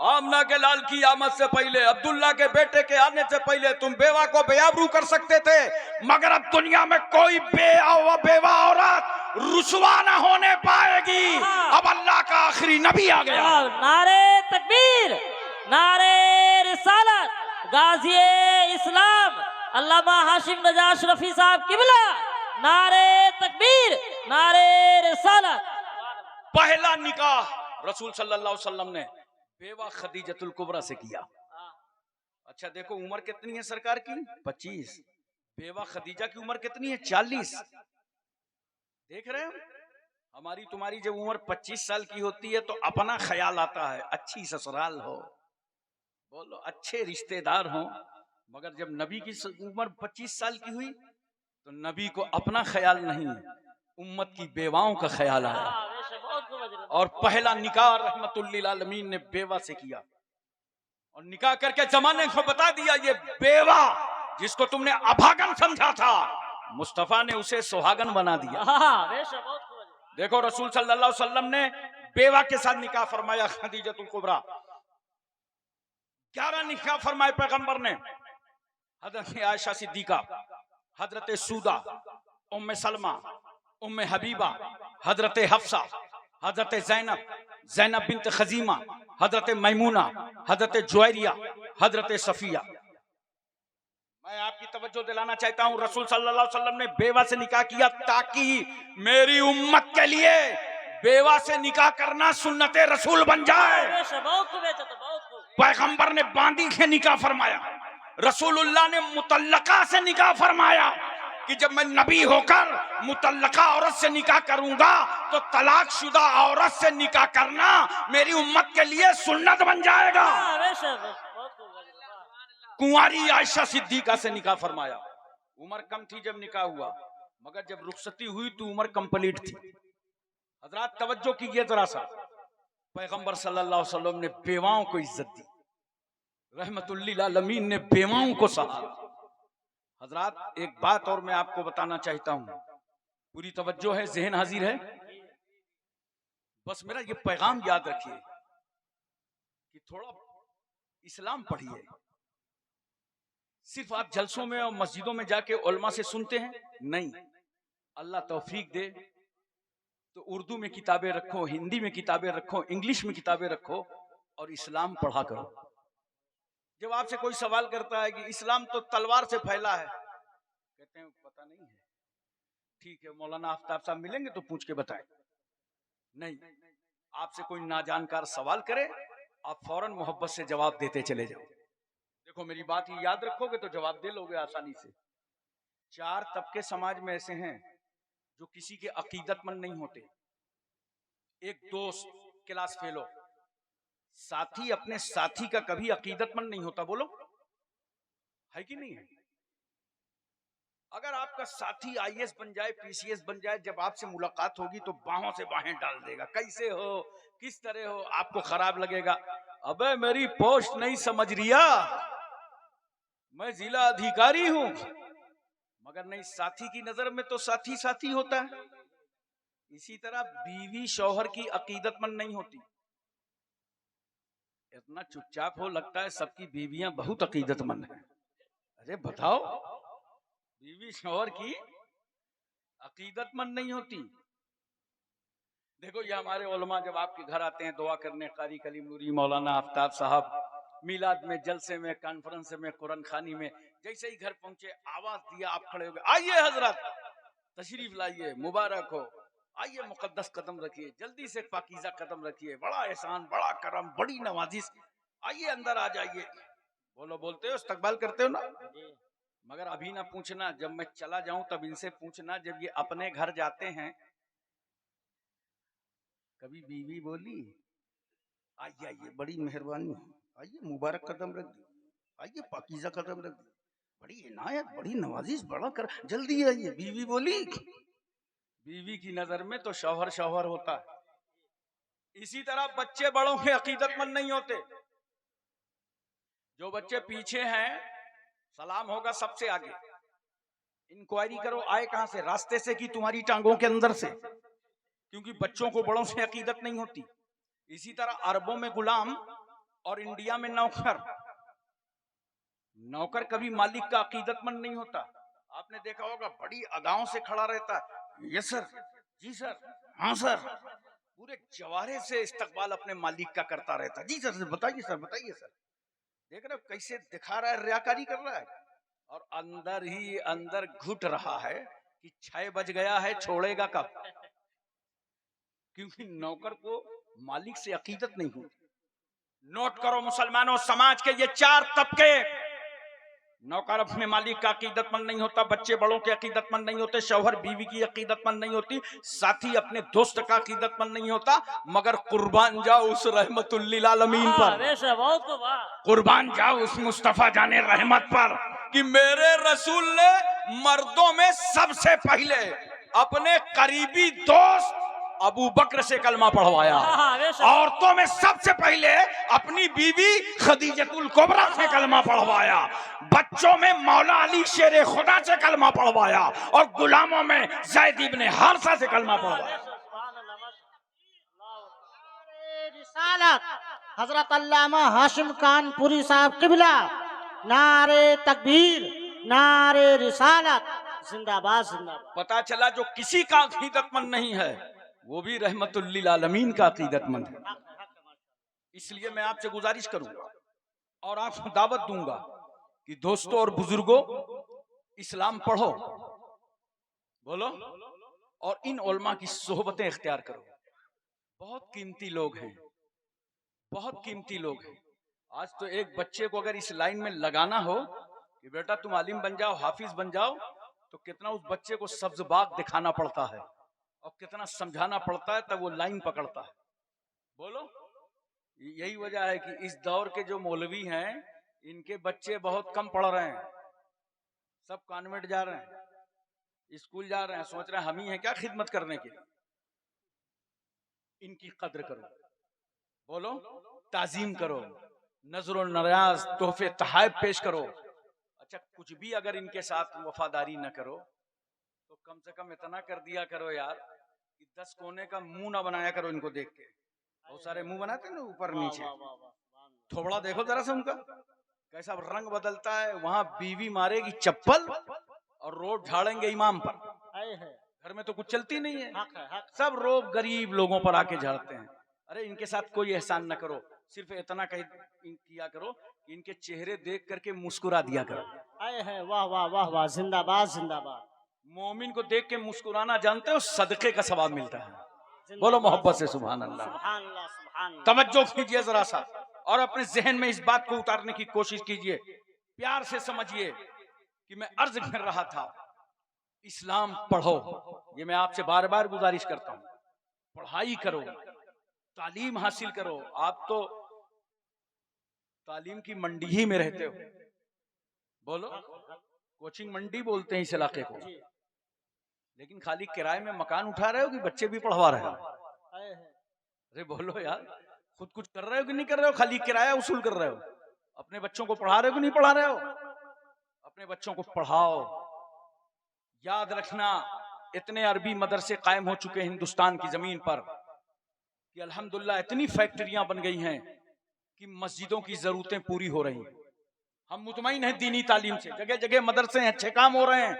आमना के लाल की आमद से पहले, अब्दुल्ला के बेटे के आने से पहले तुम बेवा को बेआबरू कर सकते थे, मगर अब दुनिया में कोई बेवा औरत रुसवा न होने पाएगी। अब अल्लाह का आखिरी नबी आ गया। नारे तकबीर, नारे रिसालत, गाज़ी इस्लाम अल्लामा हाशिम रजा अशरफी साहब किबला, नारे तकबीर, नारे रिसालत। पहला निकाह रसूल सल्लल्लाहु अलैहि वसल्लम ने बेवा खदीजतुल कुबरा से किया। अच्छा देखो उम्र कितनी है सरकार की, 25। बेवा खदीजा की उम्र कितनी है, 40। देख रहे हो, हमारी तुम्हारी जब उम्र 25 साल की होती है तो अपना ख्याल आता है, अच्छी ससुराल हो, बोलो अच्छे रिश्तेदार हो। मगर जब नबी की उम्र 25 साल की हुई तो नबी को अपना ख्याल नहीं, उम्मत की बेवाओं का ख्याल आया। और पहला निकाह रहमतुल्लिल आलमीन ने बेवा से किया, और निकाह करके जमाने को बता दिया, ये बेवा जिसको तुमने अभागन समझा था, मुस्तफा ने उसे सुहागन बना दिया। देखो रसूल सल्लल्लाहु अलैहि वसल्लम ने बेवा के साथ निकाह फरमाया खदीजतुल कुबरा। 11 निकाह फरमाए पैगंबर ने। हजरत आयशा सिद्दीका, हजरत सूदा, उम्मे सलमा, उम्मे हबीबा, हजरत हफ्सा, हजरत ज़ैनब बिन्त खजीमा, हजरत मैमूना, हजरत जुवैरिया, हजरत सफिया। मैं आपकी तवज्जो दिलाना चाहता हूं, रसूल सल्लल्लाहु अलैहि वसल्लम ने बेवा से निकाह किया ताकि मेरी उम्मत के लिए बेवा से निकाह करना सुन्नते रसूल बन जाए। पैगंबर ने बांदी के निकाह फरमाया, रसूलुल्लाह ने मुतल्लका से निकाह फरमाया कि जब मैं नबी होकर मुतल्लका औरत से निकाह करूंगा तो तलाकशुदा औरत से निकाह करना मेरी उम्मत के लिए सुन्नत बन जाएगा। कुंवारी आयशा सिद्दीका से निकाह फरमाया। उम्र कम थी जब निकाह हुआ, मगर जब रुखसती हुई तो उम्र कंप्लीट थी। हजरात तवज्जो कीजिए जरा सा, पैगंबर सल्लल्लाहु अलैहि वसल्लम ने बेवाओं को इज्जत दी, रहमतुल्लिल आलमीन ने बेवाओं को सहा। हजरात एक बात और मैं आपको बताना चाहता हूं, पूरी तवज्जो है, ज़हन हाजिर है, बस मेरा ये पैगाम याद रखिए कि थोड़ा इस्लाम पढ़िए। सिर्फ आप जलसों में और मस्जिदों में जाके उलमा से सुनते हैं, नहीं। अल्लाह तौफीक दे, तो उर्दू में किताबें रखो, हिंदी में किताबें रखो, इंग्लिश में किताबें रखो और इस्लाम पढ़ा करो। जब आपसे कोई सवाल करता है कि इस्लाम तो तलवार से फैला है, कहते हैं पता नहीं है, ठीक है मौलाना आफ्ताब साहब मिलेंगे तो पूछ के बताएं। नहीं, आपसे कोई नाजानकार सवाल करे, आप फौरन मोहब्बत से जवाब देते चले जाओ। देखो मेरी बात ये याद रखोगे तो जवाब दे लोगे आसानी से। 4 तबके समाज में ऐसे हैं जो किसी के अकीदतमंद नहीं होते। एक दोस्त क्लास फेलो, साथी अपने साथी का कभी अकीदतमंद नहीं होता। बोलो है कि नहीं है? अगर आपका साथी आईएएस बन जाए, पीसीएस बन जाए, जब आपसे मुलाकात होगी तो बाहों से बाहें डाल देगा, कैसे हो, किस तरह हो, आपको खराब लगेगा। अबे मेरी पोस्ट नहीं समझ रिया, मैं जिला अधिकारी हूं। मगर नहीं, साथी की नजर में तो साथी साथी होता है। इसी तरह बीवी शौहर की अकीदतमंद नहीं होती। इतना चुपचाप हो, लगता है सबकी बीवियां बहुत अकीदतमंद हैं। अरे बताओ, बीवी शौहर की अकीदतमंद नहीं होती। देखो ये हमारे उलमा जब आपके घर आते हैं दुआ करने, कारी कलीम नूरी मौलाना आफ्ताब साहब मिलाद में, जलसे में, कॉन्फ्रेंस में, कुरान खानी में, जैसे ही घर पहुंचे आवाज दिया, आप खड़े हो गए, आइए हजरत तशरीफ लाइए, मुबारक हो, आइए मुकद्दस कदम रखिए, जल्दी से पाकीज़ा कदम रखिए, बड़ा एहसान, बड़ा करम, बड़ी नवाजिश, आइए अंदर आ जाइए। बोलो, बोलते हो, इस्तकबाल करते हो ना? मगर अभी ना पूछना, जब मैं चला जाऊं तब इनसे पूछना, जब ये अपने घर जाते हैं कभी बीवी बोली आइए आइए, बड़ी मेहरबानी, आइए मुबारक कदम रख दी, आइए पाकीज़ा कदम रख दी, बड़ी इनायत, बड़ी नवाजिश, बड़ा कर, जल्दी आइए, बीवी बोली? बीवी की नजर में तो शौहर शौहर होता है। इसी तरह बच्चे बड़ों के अकीदतमंद नहीं होते। जो बच्चे पीछे हैं सलाम होगा सबसे आगे, इंक्वायरी करो आए कहां से, रास्ते से कि तुम्हारी टांगों के अंदर से, क्योंकि बच्चों को बड़ों से अकीदत नहीं होती। इसी तरह अरबों में गुलाम और इंडिया में नौकर। नौकर कभी मालिक का अकीदतमंद नहीं होता। आपने देखा होगा बड़ी अदाओं से खड़ा रहता है, यस सर, जी सर, हाँ सर, पूरे जवारे से इस्तकबाल अपने मालिक का करता रहता है, जी सर, बताइए सर, बताइए सर। देख रहे हो कैसे दिखा रहा है, रियाकारी कर रहा है, और अंदर ही अंदर घुट रहा है कि 6 बज गया है, छोड़ेगा कब? क्योंकि नौकर को मालिक से अकीदत नहीं होती। नोट करो मुसलमानों, समाज के ये 4 तबके, नौकर अपने मालिक का अकीदतमंद नहीं होता, बच्चे बड़ों के अकीदतमंद नहीं होते, शौहर बीवी की अकीदतमंद नहीं होती, साथी अपने दोस्त का अकीदतमंद नहीं होता। मगर कुर्बान जाओ उस रहमतुल लिल आलमीन पर, कुर्बान जाओ उस मुस्तफा जाने रहमत पर कि मेरे रसूल ने मर्दों में सबसे पहले अपने करीबी दोस्त अबू बकर से कलमा पढ़वाया, औरतों में सबसे पहले अपनी बीवी खदीजतुल कुबरा से कलमा पढ़वाया, बच्चों में मौला अली शेर खुदा से कलमा पढ़वाया, और गुलामों में ज़ैद इब्ने हारिसा से कलमा पढ़वाया। हजरत अल्लामा हाशिम कानपुरी साहब किबला, नारे तकबीर, नारे रिसालत, जिंदाबाद जिंदाबाद। पता चला जो किसी का अकीदतमंद नहीं है वो भी रहमतुल लिल आलमीन का अकीदतमंद है। इसलिए मैं आपसे गुजारिश करूंगा और आपको दावत दूंगा कि दोस्तों और बुजुर्गों, इस्लाम पढ़ो, बोलो, और इन उलमा की सोहबतें इख्तियार करो। बहुत कीमती लोग हैं, बहुत कीमती लोग हैं। आज तो एक बच्चे को अगर इस लाइन में लगाना हो कि बेटा तुम आलिम बन जाओ, हाफिज बन जाओ, तो कितना उस बच्चे को सब्ज बाग दिखाना पड़ता है और कितना समझाना पड़ता है तब वो लाइन पकड़ता है। बोलो, यही वजह है कि इस दौर के जो मौलवी हैं इनके बच्चे बहुत कम पढ़ रहे हैं, सब कॉन्वेंट जा रहे हैं, स्कूल जा रहे हैं, सोच रहे हैं हम ही हैं क्या खिदमत करने के लिए। इनकी कद्र करो, बोलो, ताजीम करो, नजर नयाज तोहफे तहाइफ पेश करो। अच्छा, कुछ भी अगर इनके साथ वफादारी न करो तो कम से कम इतना कर दिया करो यार कि 10 कोने का मुंह ना बनाया करो इनको देख के। बहुत सारे मुंह बनाते हैं ना ऊपर नीचे, थोबड़ा देखो जरा से उनका कैसा रंग बदलता है। वहां बीवी मारेगी चप्पल और रोड झाड़ेंगे इमाम पर। घर में तो कुछ चलती नहीं है, हक है, हक। सब रोब गरीब लोगों पर आके झाड़ते हैं। अरे इनके साथ कोई एहसान न करो, सिर्फ इतना किया करो कि इनके चेहरे देख करके मुस्कुरा दिया करो। आए है, वाह वाह वाह वाह, जिंदाबाद जिंदाबाद। मोमिन को देख के मुस्कुराना जानते हो, सदके का सवाब मिलता है। जिंदाबाद। बोलो मोहब्बत से सुभान अल्लाह। सुभान अल्लाह, सुभान अल्लाह। तवज्जो कीजिए जरा सा और अपने जहन में इस बात को उतारने की कोशिश कीजिए। प्यार से समझिए कि मैं अर्ज कर रहा था, इस्लाम पढ़ो। ये मैं आपसे बार बार गुजारिश करता हूं, पढ़ाई करो, तालीम हासिल करो। आप तो तालीम की मंडी ही में रहते हो। बोलो, कोचिंग मंडी बोलते हैं इस इलाके को। लेकिन खाली किराए में मकान उठा रहे हो कि बच्चे भी पढ़वा रहे हो? आए है। अरे बोलो यार, खुद कुछ कर रहे हो कि नहीं कर रहे हो? खाली किराया वसूल कर रहे हो? अपने बच्चों को पढ़ा रहे हो कि नहीं पढ़ा रहे हो? अपने बच्चों को पढ़ाओ। याद रखना, इतने अरबी मदरसे कायम हो चुके हैं हिंदुस्तान की जमीन पर कि अल्हम्दुलिल्लाह इतनी फैक्ट्रियां बन गई हैं कि मस्जिदों की जरूरतें पूरी हो रही हैं। हम मुतमईन हैं दीनी तालीम से, जगह जगह मदरसे हैं, अच्छे काम हो रहे हैं,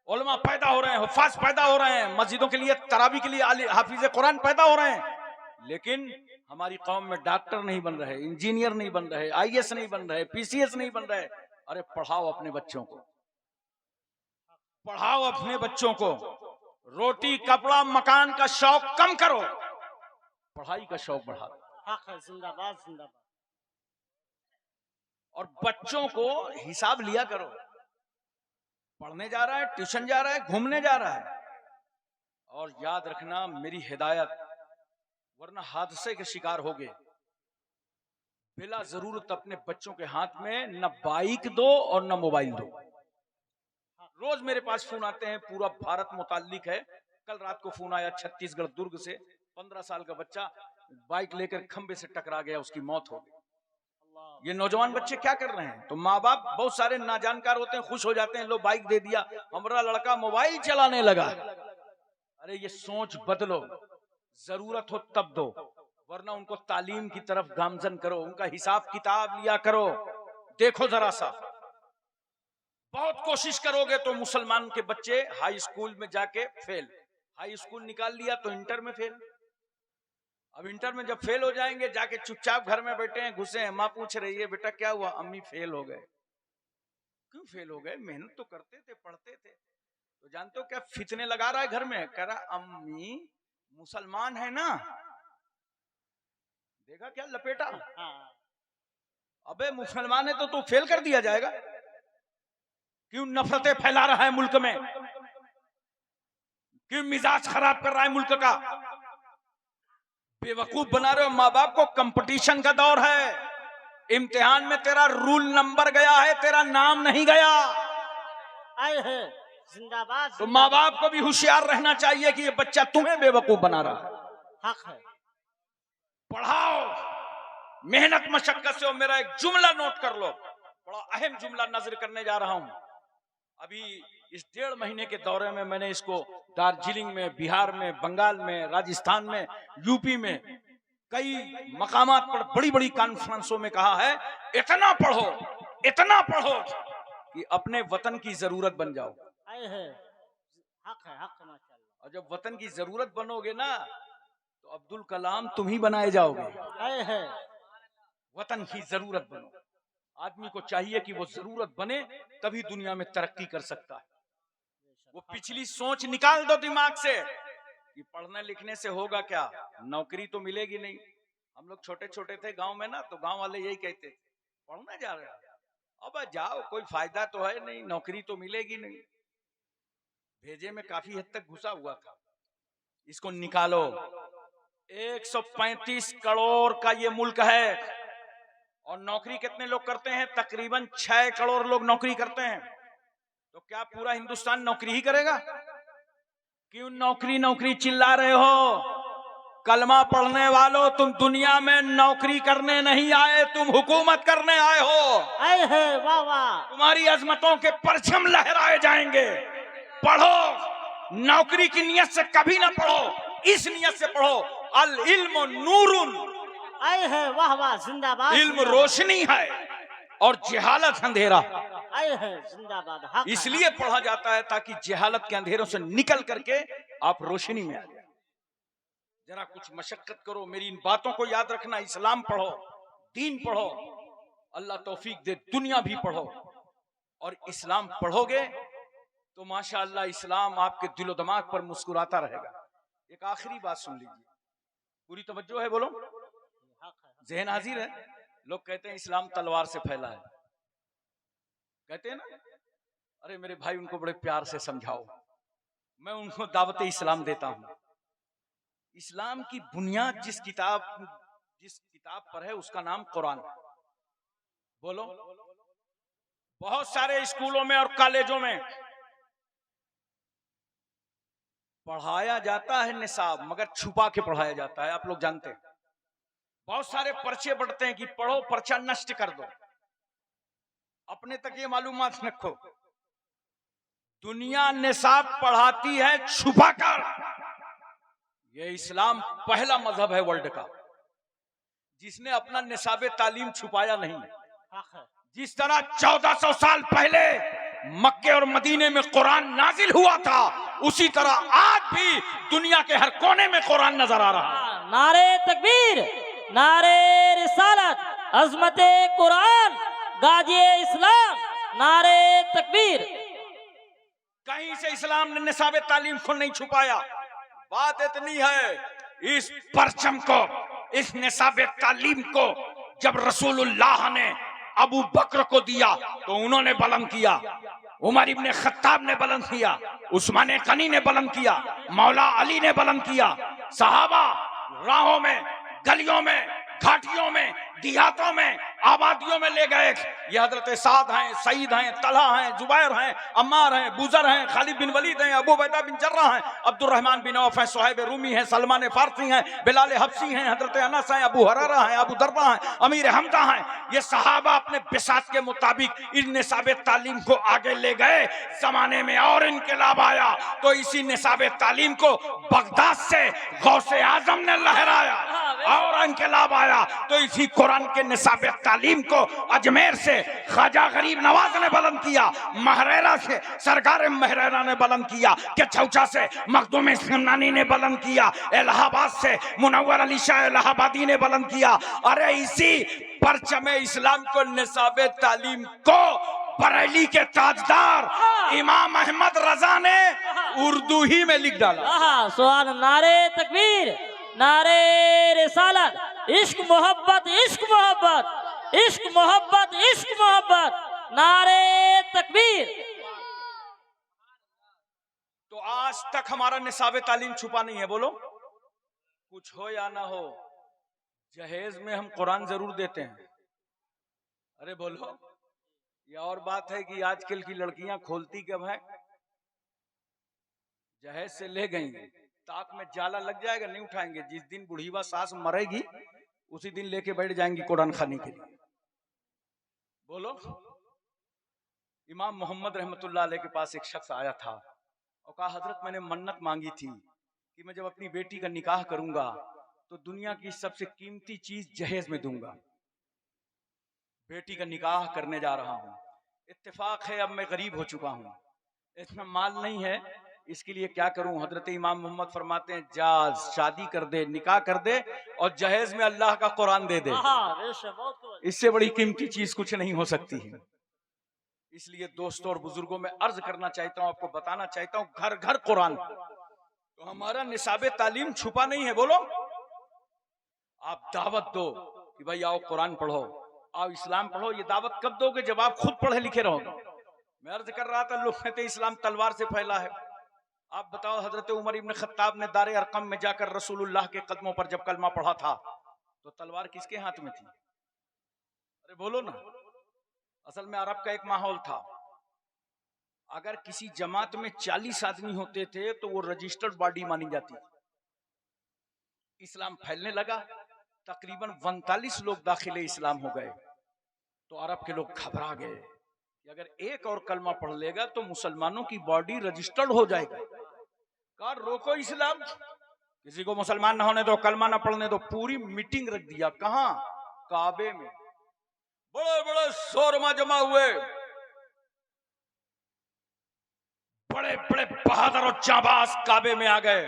उलमा पैदा हो रहे हैं, हुफ़ाज़ पैदा हो रहे हैं, मस्जिदों के लिए तरावी के लिए हाफिज़ कुरान पैदा हो रहे हैं। लेकिन हमारी कौम में डॉक्टर नहीं बन रहे, इंजीनियर नहीं बन रहे, IAS नहीं बन रहे, PCS नहीं बन रहे। अरे पढ़ाओ अपने बच्चों को, पढ़ाओ अपने बच्चों को। रोटी कपड़ा मकान का शौक कम करो, पढ़ाई का शौक बढ़ाओ। हक है, जिंदाबाद जिंदाबाद। और बच्चों को हिसाब लिया करो, पढ़ने जा रहा है, ट्यूशन जा रहा है, घूमने जा रहा है। और याद रखना मेरी हिदायत, वरना हादसे के शिकार होगे। बिला जरूरत अपने बच्चों के हाथ में न बाइक दो और न मोबाइल दो। रोज मेरे पास फोन आते हैं, पूरा भारत मुताल्लिक है। कल रात को फोन आया छत्तीसगढ़ दुर्ग से, 15 साल का बच्चा बाइक लेकर खंबे से टकरा गया, उसकी मौत हो गई। ये नौजवान बच्चे क्या कर रहे हैं? तो माँ बाप बहुत सारे नाजानकार होते हैं, खुश हो जाते हैं, लो बाइक दे दिया, हमारा लड़का मोबाइल चलाने लगा। अरे ये सोच बदलो, जरूरत हो तब दो, वरना उनको तालीम की तरफ गामजन करो, उनका हिसाब किताब लिया करो। देखो जरा सा, बहुत कोशिश करोगे तो मुसलमान के बच्चे हाई स्कूल में जाके फेल, हाई स्कूल निकाल लिया तो इंटर में फेल। अब इंटर में जब फेल हो जाएंगे, जाके चुपचाप घर में बैठे हैं, घुसे हैं, माँ पूछ रही है बेटा क्या हुआ? अम्मी फेल हो गए। क्यों फेल हो गए? मेहनत तो करते थे, पढ़ते थे। तो जानते हो क्या फितने लगा रहा है घर में? कह रहा अम्मी मुसलमान है ना। देखा क्या लपेटा? अबे मुसलमान है तो तू फेल कर दिया जाएगा? क्यों नफरतें फैला रहा है मुल्क में? क्यों मिजाज खराब कर रहा है मुल्क का? बेवकूफ बना रहे हो माँ बाप को। कंपटीशन का दौर है, इम्तिहान में तेरा रूल नंबर गया है, तेरा नाम नहीं गया। आए है, जिंदाबाद। तो माँ बाप को भी होशियार रहना चाहिए कि ये बच्चा तुम्हें बेवकूफ बना रहा है। हक है। पढ़ाओ, मेहनत मशक्कत से हो। मेरा एक जुमला नोट कर लो, बड़ा अहम जुमला नजर करने जा रहा हूं। अभी इस 1.5 महीने के दौरे में मैंने इसको दार्जिलिंग में, बिहार में, बंगाल में, राजस्थान में, यूपी में कई मकामात पर बड़ी बड़ी कॉन्फ्रेंसों में कहा है, इतना पढ़ो, इतना पढ़ो कि अपने वतन की जरूरत बन जाओ। आए है, हक है, हक है, माशाअल्लाह। और जब वतन की जरूरत बनोगे ना, तो अब्दुल कलाम तुम ही बनाए जाओगे। आए है, वतन की जरूरत बनो। आदमी को चाहिए कि वो जरूरत बने, तभी दुनिया में तरक्की कर सकता है। वो पिछली सोच निकाल दो दिमाग से कि पढ़ने लिखने से होगा क्या, नौकरी तो मिलेगी नहीं। हम लोग छोटे छोटे थे गांव में ना, तो गांव वाले यही कहते, पढ़ने जा रहे हैं, अब जाओ, कोई फायदा तो है नहीं, नौकरी तो मिलेगी नहीं। भेजे में काफी हद तक घुसा हुआ था। इसको निकालो। 135 करोड़ का ये मुल्क है, और नौकरी कितने लोग करते हैं? तकरीबन 6 करोड़ लोग नौकरी करते हैं। तो क्या पूरा हिंदुस्तान नौकरी ही करेगा? क्यों नौकरी नौकरी चिल्ला रहे हो? कलमा पढ़ने वालों, तुम दुनिया में नौकरी करने नहीं आए, तुम हुकूमत करने आए हो। आए है, वाह वाह। तुम्हारी अजमतों के परचम लहराए जाएंगे। पढ़ो, नौकरी की नियत से कभी ना पढ़ो, इस नियत से पढ़ो, अल इल्म नूरुन। आए है, वाह वाह, जिंदाबाद। इल्म रोशनी है और जहालत अंधेरा। आए है जिंदाबाद, हक है, इसलिए पढ़ा जाता है ताकि जहालत के अंधेरों से निकल करके आप रोशनी में आ जाए। जरा कुछ मशक्कत करो, मेरी इन बातों को याद रखना। इस्लाम पढ़ो, दीन पढ़ो, अल्लाह तौफीक दे दुनिया भी पढ़ो। और इस्लाम पढ़ोगे तो माशाअल्लाह इस्लाम आपके दिलो दिमाग पर मुस्कुराता रहेगा। एक आखिरी बात सुन लीजिए, पूरी तवज्जो है, बोलो, हक है। जहन हाजिर है। लोग कहते हैं इस्लाम तलवार से फैला है, कहते हैं ना। अरे मेरे भाई, उनको बड़े प्यार से समझाओ। मैं उनको दावत इस्लाम देता हूं। इस्लाम की बुनियाद जिस किताब पर है उसका नाम कुरान। बोलो, बहुत सारे स्कूलों में और कॉलेजों में पढ़ाया जाता है निसाब, मगर छुपा के पढ़ाया जाता है। आप लोग जानते हैं, बहुत सारे पर्चे बढ़ते हैं कि पढ़ो, पर्चा नष्ट कर दो। अपने तक ये मालूमात रखो, दुनिया निसाब पढ़ाती है छुपा कर। ये इस्लाम पहला मजहब है वर्ल्ड का जिसने अपना निसाब तालीम छुपाया नहीं। हक है। जिस तरह 1400 साल पहले मक्के और मदीने में कुरान नाजिल हुआ था, उसी तरह आज भी दुनिया के हर कोने में कुरान नजर आ रहा है। नारे तकबीर, नारे रिसालत, अजमते कुरान, गाजिए इस्लाम, नारे तकबीर। कहीं से इस्लाम ने निसाब तालीम को नहीं छुपाया। बात इतनी है, इस परचम को, इस निसाब तालीम को जब रसूलुल्लाह ने अबू बकर को दिया तो उन्होंने बुलंद किया, उमर इब्ने खत्ताब ने बुलंद किया, उस्मान गनी ने बुलंद किया, मौला अली ने बुलंद किया, सहाबा राहों में, गलियों में, घाटियों में, देहातों में, आबादियों में ले गए। ये हजरत साद हैं, सईद हैं, तलहा हैं, जुबैर हैं, अम्मार हैं, बुजर हैं, खालिद बिन वलीद हैं, अबू बैदा बिन जर्रा हैं, अब्दुर्रहमान बिन औफ हैं, सुहैब रूमी हैं, सलमान फारसी हैं, बिलाल हबशी हैं, हजरत अनस हैं, अबू हुरैरा हैं, अबू दर्दा हैं, अमीर हमजा हैं। ये सहाबा अपने बिसात के मुताबिक इन निसाब तालीम को आगे ले गए। जमाने में और इनकलाब आया तो इसी निसाब तालीम को बगदाद से गौसे आजम ने लहराया, और इनकलाब आया तो इसी कुरान के निसाब तालीम को अजमेर से ख्वाजा गरीब नवाज ने बुलंद किया, महरेरा से सरकार महरेरा ने बुलंद किया, के चौचा से मखदूम सिमनानी ने बुलंद किया, इलाहाबाद से मुनव्वर अली शाह इलाहाबादी ने बुलंद किया। अरे इसी परचमे इस्लाम को निसाब तालीम को बरेली के ताजदार इमाम अहमद रजा ने उर्दू ही में लिख डाला। सुभान, नारे तकबीर, नारे रिसालत, इश्क मोहब्बत, इश्क मोहब्बत, इश्क मोहब्बत, इश्क मोहब्बत, नारे तकबीर। तो आज तक हमारा निसाब तालीम छुपा नहीं है। बोलो, कुछ हो या ना हो, जहेज में हम कुरान जरूर देते हैं। अरे बोलो, ये और बात है कि आजकल की लड़कियां खोलती कब है, जहेज से ले गई, ताक में जाला लग जाएगा, नहीं उठाएंगे। जिस दिन बुढ़ीवा सास मरेगी उसी दिन लेके बैठ जाएंगी कुरान खाने के लिए। बोलो, इमाम मोहम्मद रहमतुल्लाह अलैह के पास एक शख्स आया था और कहा, हजरत मैंने मन्नत मांगी थी कि मैं जब अपनी बेटी का निकाह करूंगा तो दुनिया की सबसे कीमती चीज जहेज में दूंगा। बेटी का निकाह करने जा रहा हूं, इत्तेफाक है अब मैं गरीब हो चुका हूं, इतना माल नहीं है, इसके लिए क्या करूं। हजरत इमाम मोहम्मद फरमाते हैं, जा शादी कर दे, निकाह कर दे और जहेज में अल्लाह का कुरान दे दे। इससे बड़ी कीमती चीज कुछ नहीं हो सकती है। इसलिए दोस्तों और बुजुर्गों में अर्ज करना चाहता हूं, आपको बताना चाहता हूं, घर घर कुरान। तो हमारा निसाब तालीम छुपा नहीं है। बोलो, आप दावत दो कि भाई आओ कुरान पढ़ो, आओ इस्लाम पढ़ो। ये दावत कब दोगे? जब आप खुद पढ़े लिखे रहोगे। मैं अर्ज कर रहा था, लोग कहते इस्लाम तलवार से फैला है। आप बताओ, हजरत उमर इब्न खत्ताब ने दारे अरकम में जाकर रसूलुल्लाह के कदमों पर जब कलमा पढ़ा था तो तलवार किसके हाथ में थी? अरे बोलो ना। असल में अरब का एक माहौल था, अगर किसी जमात में 40 आदमी होते थे तो वो रजिस्टर्ड बॉडी मानी जाती थी। इस्लाम फैलने लगा, तकरीबन 45 लोग दाखिले इस्लाम हो गए तो अरब के लोग घबरा गए कि अगर एक और कलमा पढ़ लेगा तो मुसलमानों की बॉडी रजिस्टर्ड हो जाएगी। कहा रोको इस्लाम, किसी को मुसलमान ना होने दो, कलमा ना पढ़ने दो। पूरी मीटिंग रख दिया, कहां? काबे में। बड़े बड़े शोरमा जमा हुए, बड़े बड़े बहादुर और जाबाज काबे में आ गए।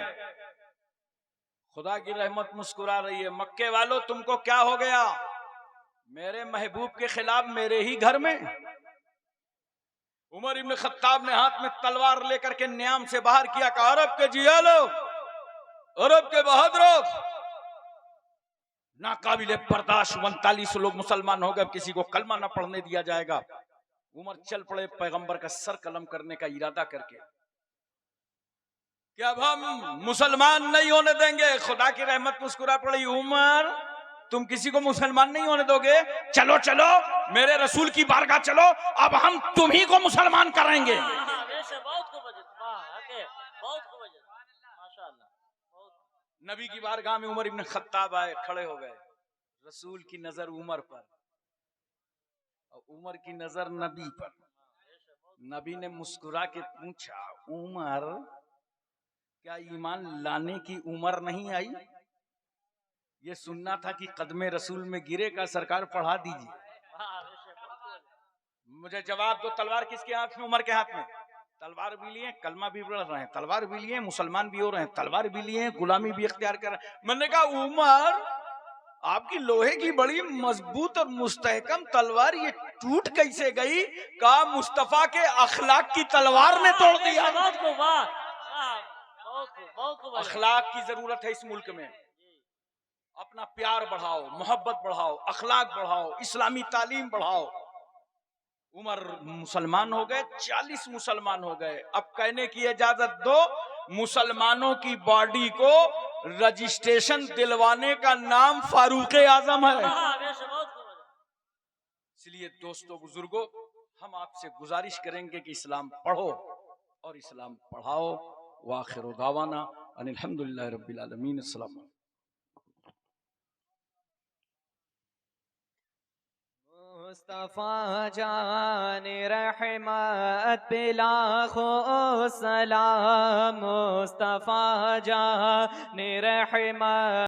खुदा की रहमत मुस्कुरा रही है, मक्के वालों तुमको क्या हो गया? मेरे महबूब के खिलाफ मेरे ही घर में। उमर इब्न खत्ताब ने हाथ में तलवार लेकर के न्याम से बाहर किया, कहा अरब के जियालो, अरब के बहादुरों, नाकाबिले बर्दाश्त 39 लोग मुसलमान हो गए, अब किसी को कलमा ना पढ़ने दिया जाएगा। उमर चल पड़े पैगंबर का सर कलम करने का इरादा करके कि अब हम मुसलमान नहीं होने देंगे। खुदा की रहमत मुस्कुरा पड़ी, उमर तुम किसी को मुसलमान नहीं होने दोगे? चलो चलो मेरे रसूल की बारगाह चलो, अब हम तुम्ही को मुसलमान करेंगे। बहुत खूब वजह, वाह आके बहुत खूब वजह, माशाअल्लाह बहुत। नबी की बारगाह में उमर इब्न खत्ताब आए, खड़े हो गए। रसूल की नजर उमर पर और उमर की नजर नबी पर। नबी ने मुस्कुरा के पूछा, उमर क्या ईमान लाने की उम्र नहीं आई? ये सुनना था कि कदमे रसूल में गिरे का सरकार पढ़ा दीजिए। मुझे जवाब दो, तलवार किसके हाथ में? उमर के हाथ में। तलवार भी लिए, कलमा भी पढ़ रहे हैं, तलवार भी लिए, मुसलमान भी हो रहे हैं, तलवार भी लिए, गुलामी भी इख्तियार कर रहे हैं। मैंने कहा उमर आपकी लोहे की बड़ी मजबूत और मुस्तहकम तलवार ये टूट कैसे गई? कहा मुस्तफा के अखलाक की तलवार ने तोड़ दिया। बहुत खूब, वाह बहुत खूब। अखलाक की जरूरत है इस मुल्क में। अपना प्यार बढ़ाओ, मोहब्बत बढ़ाओ, अखलाक बढ़ाओ, इस्लामी तालीम बढ़ाओ। उमर मुसलमान हो गए, 40 मुसलमान हो गए। अब कहने की इजाजत दो, मुसलमानों की बॉडी को रजिस्ट्रेशन दिलवाने का नाम फारूक आजम है। इसलिए दोस्तों बुजुर्गों, हम आपसे गुजारिश करेंगे कि इस्लाम पढ़ो और इस्लाम पढ़ाओ। वाखिर दावाना अनिल हम्दुलिल्लाहि रब्बिल आलमीन। अस्सलाम। मुस्तफा जान रहमत पे लाखों सलाम, मुस्तफा जान रहमत।